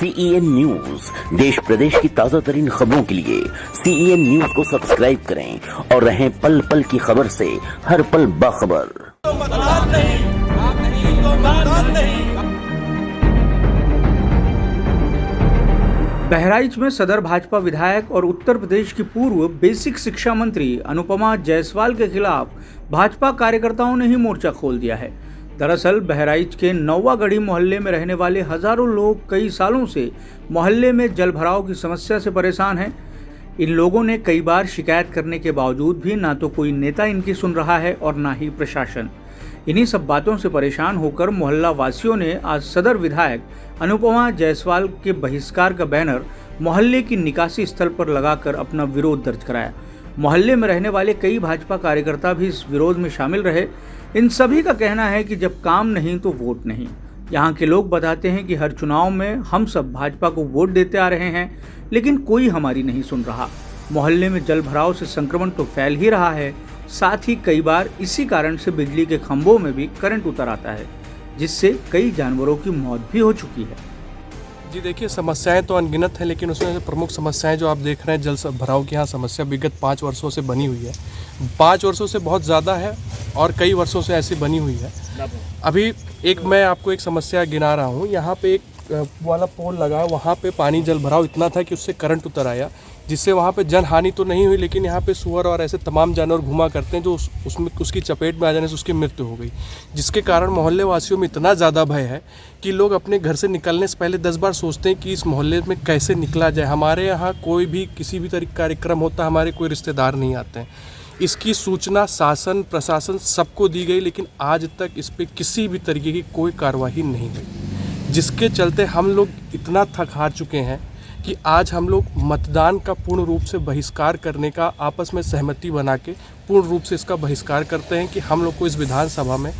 CEN news, देश प्रदेश की ताजा तरीन खबरों के लिए CEN न्यूज को सब्सक्राइब करें और रहें पल पल की खबर से हर पल बाखबर। बहराइच में सदर भाजपा विधायक और उत्तर प्रदेश की पूर्व बेसिक शिक्षा मंत्री अनुपमा जायसवाल के खिलाफ भाजपा कार्यकर्ताओं ने ही मोर्चा खोल दिया है। दरअसल बहराइच के नौवागढ़ी मोहल्ले में रहने वाले हजारों लोग कई सालों से मोहल्ले में जल भराव की समस्या से परेशान हैं। इन लोगों ने कई बार शिकायत करने के बावजूद भी ना तो कोई नेता इनकी सुन रहा है और ना ही प्रशासन। इन्हीं सब बातों से परेशान होकर मोहल्ला वासियों ने आज सदर विधायक अनुपमा जायसवाल के बहिष्कार का बैनर मोहल्ले की निकासी स्थल पर लगाकर अपना विरोध दर्ज कराया। मोहल्ले में रहने वाले कई भाजपा कार्यकर्ता भी इस विरोध में शामिल रहे। इन सभी का कहना है कि जब काम नहीं तो वोट नहीं। यहाँ के लोग बताते हैं कि हर चुनाव में हम सब भाजपा को वोट देते आ रहे हैं, लेकिन कोई हमारी नहीं सुन रहा। मोहल्ले में जल भराव से संक्रमण तो फैल ही रहा है, साथ ही कई बार इसी कारण से बिजली के खंभों में भी करंट उतर आता है, जिससे कई जानवरों की मौत भी हो चुकी है। जी देखिए, समस्याएं तो अनगिनत हैं, लेकिन उसमें से प्रमुख समस्याएं जो आप देख रहे हैं, जल भराव की यहाँ समस्या विगत 5 वर्षों से बनी हुई है। 5 वर्षों से बहुत ज़्यादा है और कई वर्षों से ऐसी बनी हुई है। अभी मैं आपको एक समस्या गिना रहा हूँ। यहाँ पे एक वाला पोल लगा, वहाँ पे पानी जल भराव इतना था कि उससे करंट उतर आया, जिससे वहाँ पे जन हानि तो नहीं हुई, लेकिन यहाँ पे सुअर और ऐसे तमाम जानवर घुमा करते हैं जो उसकी चपेट में आ जाने से उसकी मृत्यु हो गई, जिसके कारण मोहल्ले वासियों में इतना ज़्यादा भय है कि लोग अपने घर से निकलने से पहले 10 बार सोचते हैं कि इस मोहल्ले में कैसे निकला जाए। हमारे यहाँ कोई भी किसी भी तरह कार्यक्रम होता है, हमारे कोई रिश्तेदार नहीं आते हैं। इसकी सूचना शासन प्रशासन सबको दी गई, लेकिन आज तक इस पर किसी भी तरीके की कोई कार्रवाई नहीं हुई, जिसके चलते हम लोग इतना थक हार चुके हैं कि आज हम लोग मतदान का पूर्ण रूप से बहिष्कार करने का आपस में सहमति बना के पूर्ण रूप से इसका बहिष्कार करते हैं कि हम लोग को इस विधानसभा में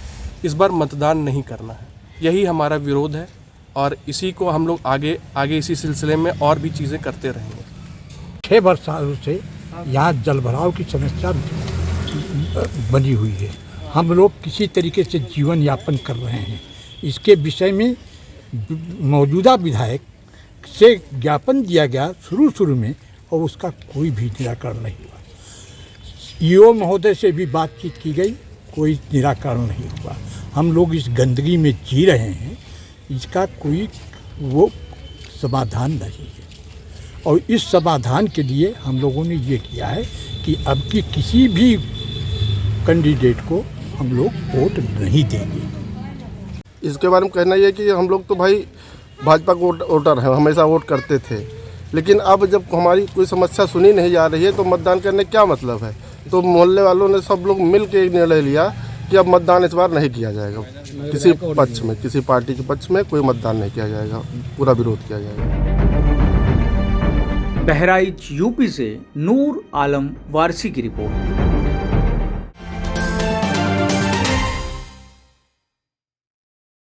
इस बार मतदान नहीं करना है। यही हमारा विरोध है और इसी को हम लोग आगे इसी सिलसिले में और भी चीज़ें करते रहेंगे। 6 वर्षों से यहाँ जल भराव की समस्या बनी हुई है। हम लोग किसी तरीके से जीवन यापन कर रहे हैं। इसके विषय में मौजूदा विधायक से ज्ञापन दिया गया शुरू में, और उसका कोई भी निराकरण नहीं हुआ। ईओ महोदय से भी बातचीत की गई, कोई निराकरण नहीं हुआ। हम लोग इस गंदगी में जी रहे हैं, इसका कोई वो समाधान नहीं है। और इस समाधान के लिए हम लोगों ने ये किया है कि अब की किसी भी कैंडिडेट को हम लोग वोट नहीं देंगे। इसके बारे में कहना ये कि हम लोग तो भाई भाजपा को वोटर हैं, हमेशा वोट करते थे, लेकिन अब जब हमारी कोई समस्या सुनी नहीं जा रही है तो मतदान करने क्या मतलब है। तो मोहल्ले वालों ने सब लोग मिल के एक निर्णय लिया कि अब मतदान इस बार नहीं किया जाएगा। किसी पक्ष में, किसी पार्टी के पक्ष में कोई मतदान नहीं किया जाएगा, पूरा विरोध किया जाएगा। बहराइच यूपी से नूर आलम वारसी की रिपोर्ट।